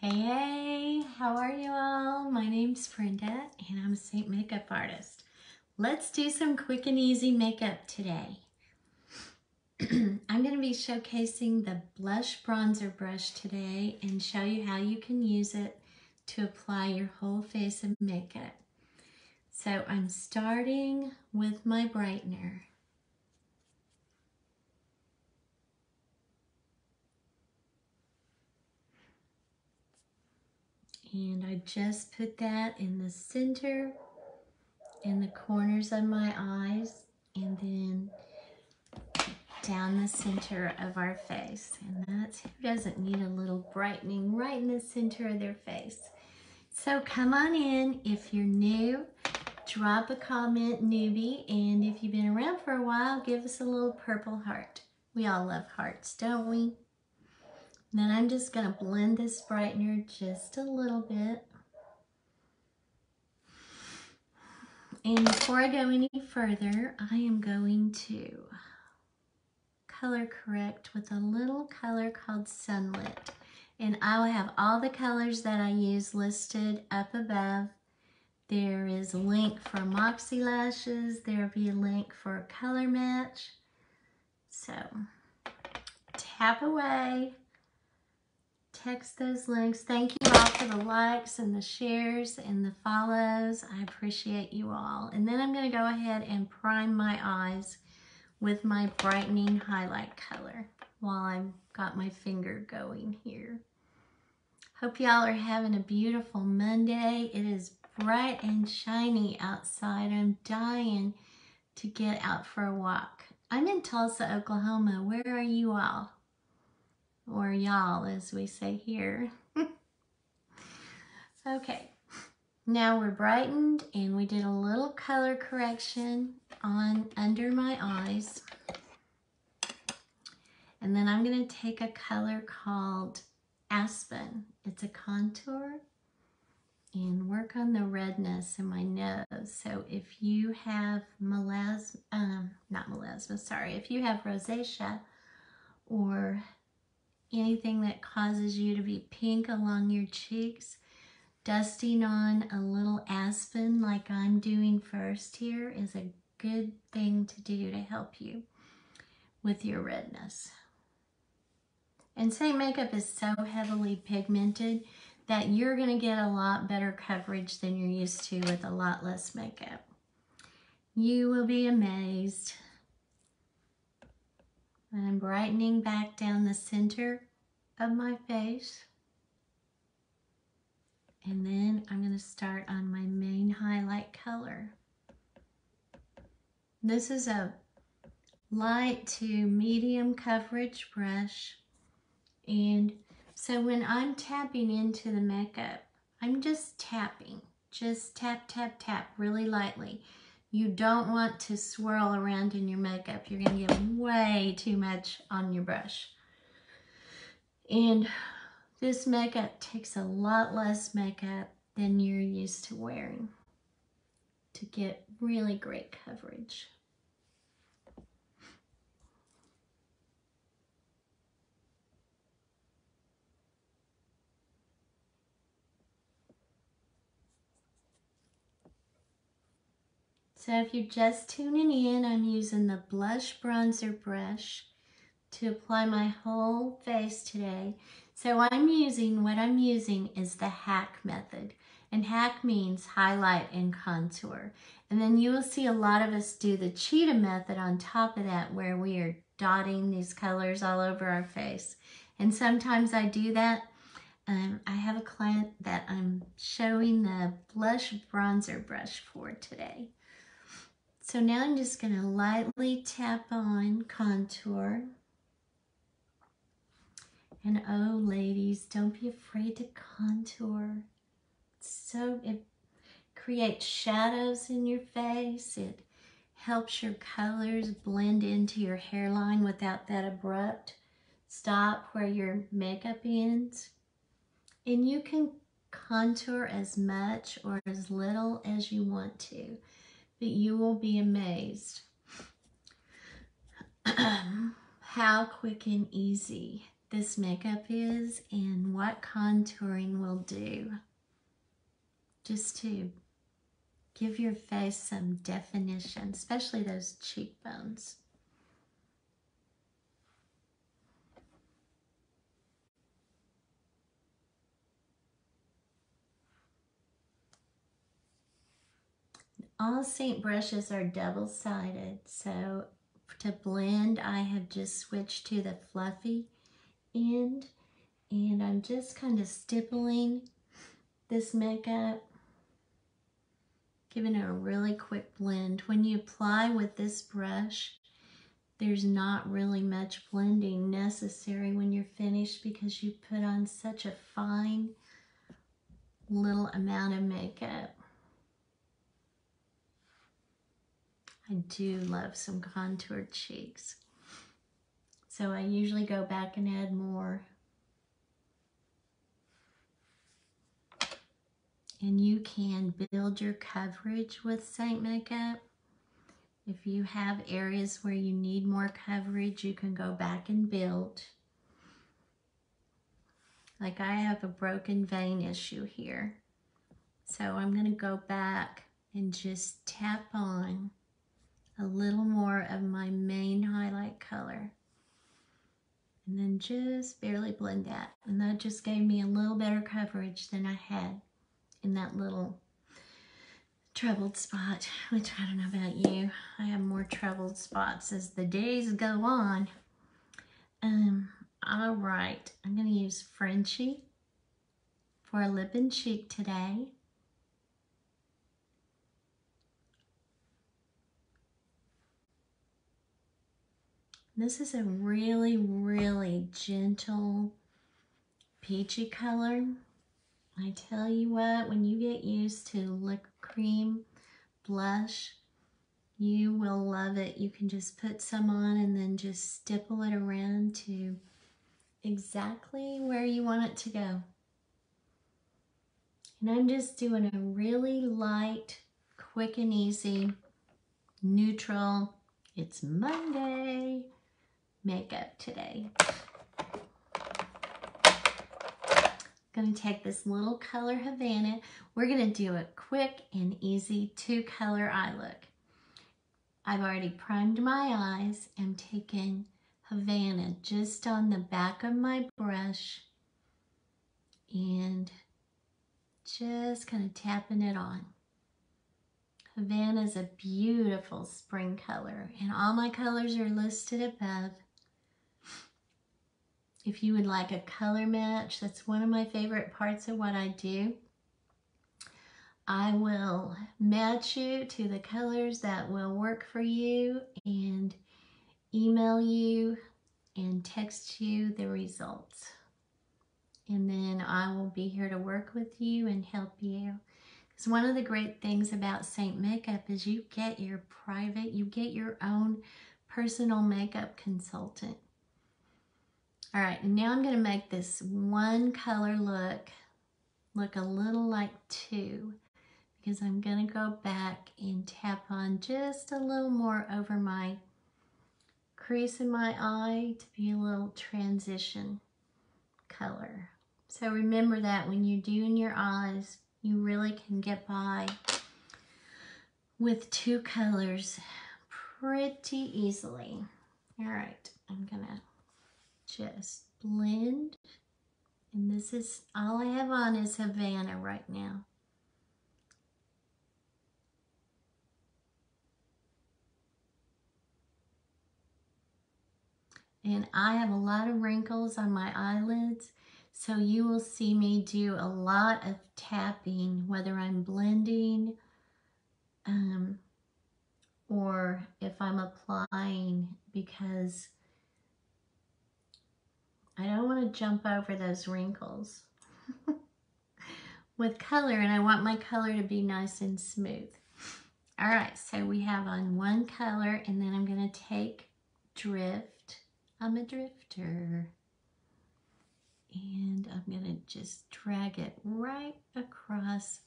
Hey, how are you all? My name's Brenda and I'm a Seint makeup artist. Let's do some quick and easy makeup today. I'm going to be showcasing the blush bronzer brush today and show you how you can use it to apply your whole face of makeup. So I'm starting with my brightener. And I just put that in the center, in the corners of my eyes, and then down the center of our face. And that's who doesn't need a little brightening right in the center of their face. So come on in. If you're new, drop a comment, newbie, and if you've been around for a while, give us a little purple heart. We all love hearts, don't we? Then I'm just going to blend this brightener just a little bit. And before I go any further, I am going to color correct with a little color called Sunlit. And I'll have all the colors that I use listed up above. There is a link for Moxie lashes. There will be a link for a color match. So tap away. Text those links. Thank you all for the likes and the shares and the follows. I appreciate you all. And then I'm going to go ahead and prime my eyes with my brightening highlight color while I've got my finger going here. Hope y'all are having a beautiful Monday. It is bright and shiny outside. I'm dying to get out for a walk. I'm in Tulsa, Oklahoma. Where are you all? Or y'all, as we say here. Okay, now we're brightened and we did a little color correction on under my eyes. And then I'm going to take a color called Aspen. It's a contour, and work on the redness in my nose. So if you have if you have rosacea or anything that causes you to be pink along your cheeks, dusting on a little Aspen like I'm doing first here is a good thing to do to help you with your redness. And Seint makeup is so heavily pigmented that you're going to get a lot better coverage than you're used to with a lot less makeup. You will be amazed. I'm brightening back down the center of my face. And then I'm going to start on my main highlight color. This is a light to medium coverage brush. And so when I'm tapping into the makeup, I'm just tapping. Just tap, tap, tap really lightly. You don't want to swirl around in your makeup. You're going to get way too much on your brush. And this makeup takes a lot less makeup than you're used to wearing to get really great coverage. So if you're just tuning in, I'm using the blush bronzer brush to apply my whole face today. So what I'm using is the hack method. And hack means highlight and contour. And then you will see a lot of us do the cheetah method on top of that, where we are dotting these colors all over our face. And sometimes I do that. I have a client that I'm showing the blush bronzer brush for today. So now I'm just going to lightly tap on contour. And oh, ladies, don't be afraid to contour. It creates shadows in your face. It helps your colors blend into your hairline without that abrupt stop where your makeup ends. And you can contour as much or as little as you want to, but you will be amazed how quick and easy this makeup is and what contouring will do, just to give your face some definition, especially those cheekbones. All Seint brushes are double-sided, so to blend, I have just switched to the fluffy end, and I'm just kind of stippling this makeup, giving it a really quick blend. When you apply with this brush, there's not really much blending necessary when you're finished because you put on such a fine little amount of makeup. I do love some contoured cheeks, so I usually go back and add more. And you can build your coverage with Seint Makeup. If you have areas where you need more coverage, you can go back and build. Like I have a broken vein issue here. So I'm going to go back and just tap on a little more of my main highlight color. And then just barely blend that. And that just gave me a little better coverage than I had in that little troubled spot, which I don't know about you. I have more troubled spots as the days go on. All right, I'm going to use Frenchie for a lip and cheek today. This is a really, really gentle peachy color. I tell you what, when you get used to lip cream blush, you will love it. You can just put some on and then just stipple it around to exactly where you want it to go. And I'm just doing a really light, quick and easy, neutral, it's Monday makeup today. Going to take this little color Havana. We're going to do a quick and easy 2-color eye look. I've already primed my eyes. I'm taking Havana just on the back of my brush and just kind of tapping it on. Havana is a beautiful spring color, and all my colors are listed above. If you would like a color match, that's one of my favorite parts of what I do. I will match you to the colors that will work for you and email you and text you the results. And then I will be here to work with you and help you. Because one of the great things about Seint Makeup is you get your private, you get your own personal makeup consultant. All right, and now I'm going to make this 1-color look a little like 2, because I'm going to go back and tap on just a little more over my crease in my eye to be a little transition color. So remember that when you're doing your eyes, you really can get by with 2 colors pretty easily. All right, I'm going to just blend, and this is all I have on is Havana right now. And I have a lot of wrinkles on my eyelids, so you will see me do a lot of tapping, whether I'm blending or if I'm applying, because I don't want to jump over those wrinkles with color, and I want my color to be nice and smooth. All right, so we have on 1 color, and then I'm going to take Drift. I'm a drifter. And I'm going to just drag it right across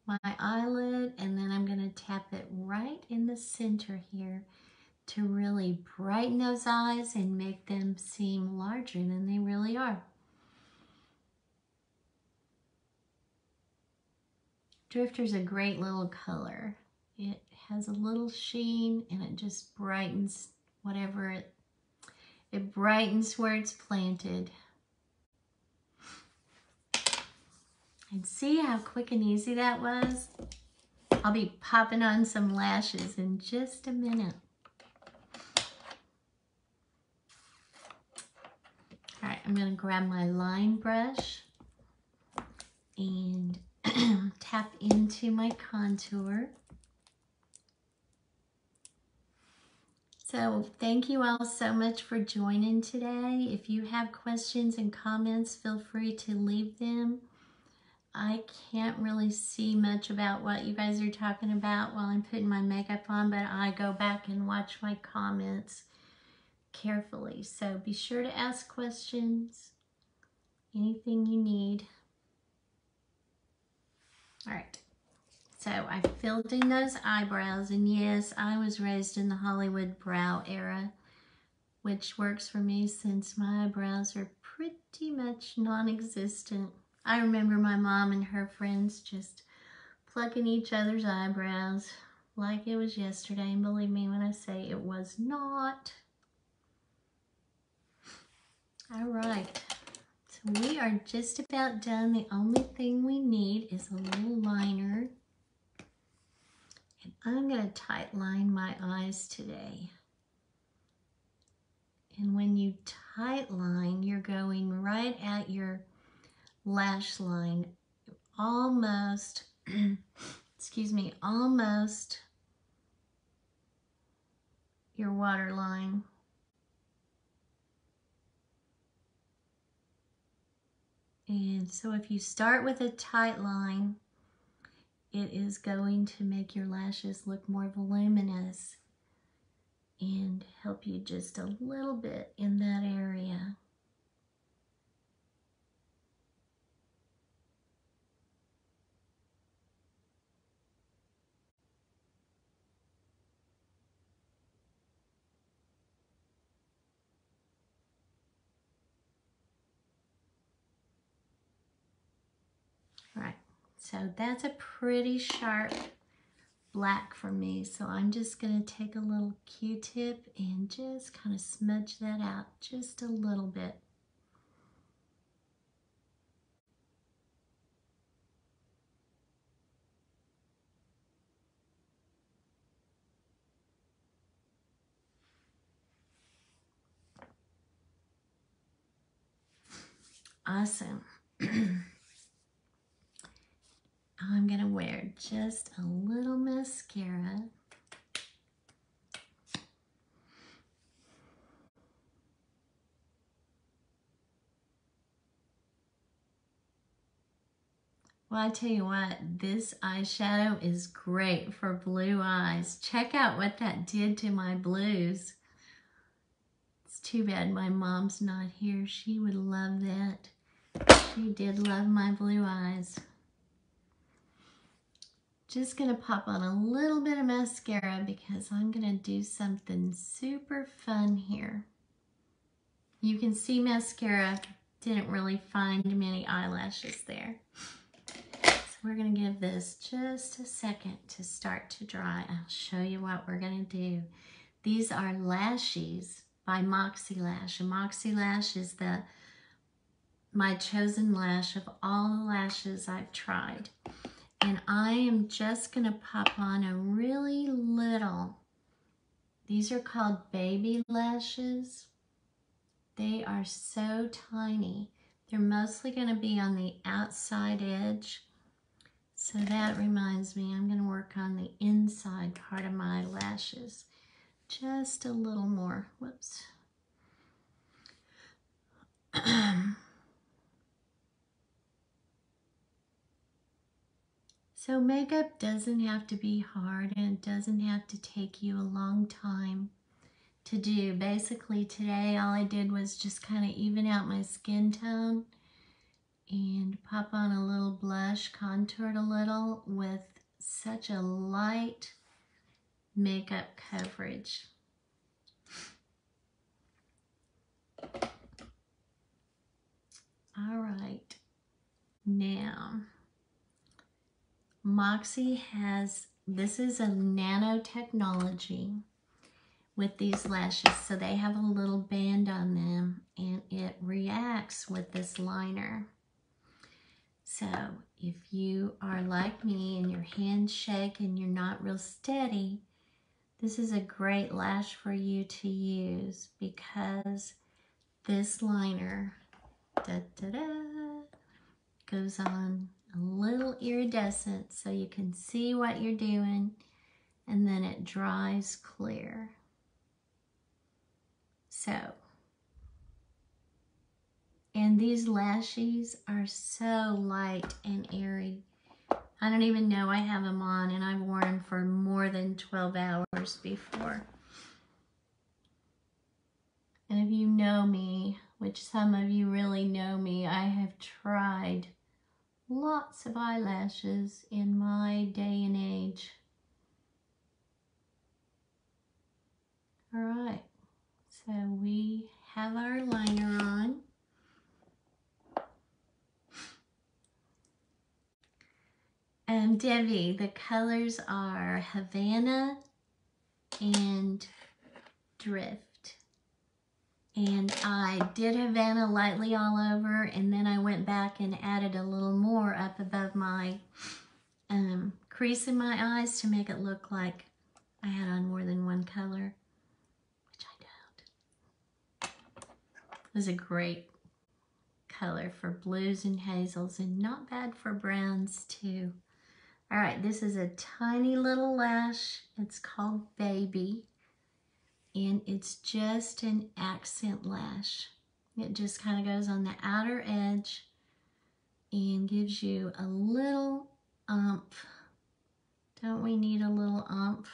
my eyelid, and then I'm going to tap it right in the center here. to really brighten those eyes and make them seem larger than they really are. Drifter's a great little color. It has a little sheen and it just brightens whatever it brightens where it's planted. And see how quick and easy that was? I'll be popping on some lashes in just a minute. All right, I'm gonna grab my line brush and tap into my contour. So thank you all so much for joining today. If you have questions and comments, feel free to leave them. I can't really see much about what you guys are talking about while I'm putting my makeup on, but I go back and watch my comments carefully. So be sure to ask questions, anything you need. All right, so I filled in those eyebrows, and yes, I was raised in the Hollywood brow era, which works for me since my eyebrows are pretty much non-existent. I remember my mom and her friends just plucking each other's eyebrows like it was yesterday, and believe me when I say it was not. All right, so we are just about done. The only thing we need is a little liner. And I'm going to tight line my eyes today. And when you tight line, you're going right at your lash line, almost, excuse me, almost your waterline. And so if you start with a tight line, it is going to make your lashes look more voluminous and help you just a little bit in that area. All right, so that's a pretty sharp black for me, so I'm just going to take a little Q-tip and just kind of smudge that out just a little bit. Awesome. I'm going to wear just a little mascara. Well, I tell you what, this eyeshadow is great for blue eyes. Check out what that did to my blues. It's too bad my mom's not here. She would love that. She did love my blue eyes. Just gonna pop on a little bit of mascara because I'm gonna do something super fun here. You can see mascara didn't really find many eyelashes there. So we're gonna give this just a second to start to dry. I'll show you what we're gonna do. These are Lashies by Moxie Lash. And Moxie Lash is my chosen lash of all the lashes I've tried. And I am just gonna pop on a really little, these are called baby lashes. They are so tiny. They're mostly gonna be on the outside edge. So that reminds me, I'm gonna work on the inside part of my lashes. Just a little more, whoops. So makeup doesn't have to be hard, and it doesn't have to take you a long time to do. Basically today all I did was just kind of even out my skin tone and pop on a little blush, contoured a little with such a light makeup coverage. All right. Now, Moxie has, this is a nanotechnology with these lashes. So they have a little band on them and it reacts with this liner. So if you are like me and your hands shake and you're not real steady, this is a great lash for you to use because this liner goes on a little iridescent so you can see what you're doing, and then it dries clear. So, and these lashes are so light and airy. I don't even know I have them on, and I've worn them for more than 12 hours before. And if you know me, which some of you really know me, I have tried lots of eyelashes in my day and age. All right, so we have our liner on. Debbie, the colors are Havana and Drift. And I did Havana lightly all over, and then I went back and added a little more up above my crease in my eyes to make it look like I had on more than one color, which I don't. It was a great color for blues and hazels, and not bad for browns too. All right, this is a tiny little lash. It's called Baby, and it's just an accent lash. It just kind of goes on the outer edge and gives you a little oomph. Don't we need a little oomph?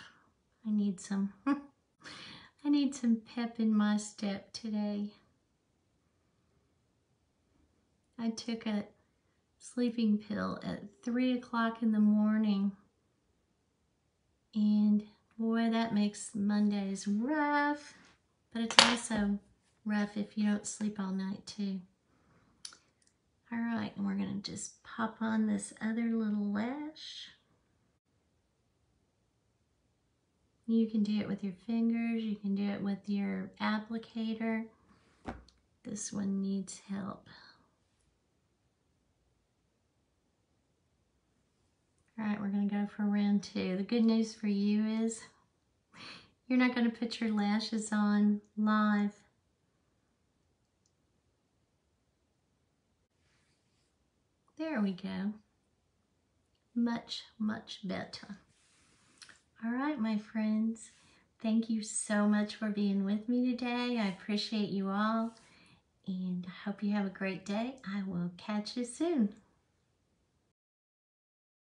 I need some I need some pep in my step today. I took a sleeping pill at 3 o'clock in the morning, and boy, that makes Mondays rough, but it's also rough if you don't sleep all night too. All right, and we're gonna just pop on this other little lash. You can do it with your fingers, you can do it with your applicator. This one needs help. All right, we're gonna go for round 2. The good news for you is you're not gonna put your lashes on live. There we go. Much, much better. All right, my friends. Thank you so much for being with me today. I appreciate you all, and I hope you have a great day. I will catch you soon.